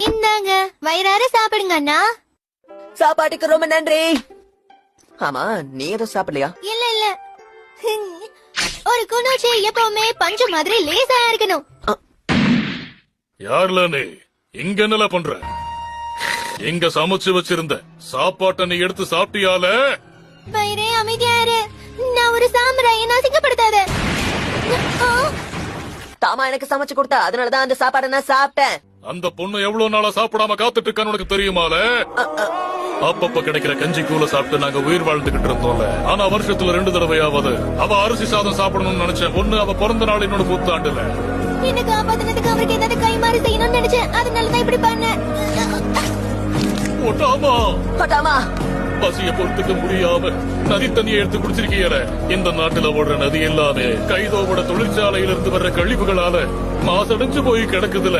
இந்தாங்க வயிறார சாப்பிடுங்க அண்ணா. சாப்பாட்டுக்கு ரொம்ப நன்றி. ஆமா, நீ எதுவும் சாப்பிடலையா? இல்ல இல்ல, ஒரு குணூச்சி எப்பவுமே பஞ்சு மாதிரி லேசா இருக்கணும். யாருல நீ இங்க என்னல பண்ற? எங்க சமைச்சு வச்சிருந்த சாப்பாட்டை நீ எடுத்து சாப்பிட்டியால? வயிறே அமைதியா இரு. நான் ஒரு சாமுராயை அசிங்கப்படுத்தாத. தாமா எனக்கு சமைச்சு கொடுத்தா, அதனாலதான் அந்த சாப்பாடை நான் சாப்பிட்டேன். அந்த பொண்ணு எவ்வளவு நாளா சாப்பிடாம காத்துட்டு இருக்கான்னு உனக்கு தெரியுமால? அப்பப்ப கிடைக்கிற கஞ்சி கூல சாப்பிட்டு நாங்க உயிர் வாழ்ந்துகிட்டு இருந்தோம்ல. ஆனா வருஷத்துல 2 தடவையாவது அவ அரிசி சாதம் சாப்பிடணும்னு நினைச்சேன். ஒண்ணு அவ பிறந்த நாள், இன்னொரு புத்தாண்டுல. என்ன காப்பாத்தினதுக்கு அவருக்கு ஏதாவது கை மாறி செய்யணும்னு நினைச்சேன். அதனாலதான் இப்படி பண்ணேன். ஒட்டாமா பட்டாமா, பசிய பொறுத்துக்க முடியாம நதி தண்ணியை எடுத்து குடிச்சிருக்கீல. இந்த நாட்டுல ஓடுற நதி எல்லாமே கைதோவோட தொழிற்சாலையில இருந்து வர்ற கழிவுகளால மாசடைஞ்சு போய் கிடக்குதுல.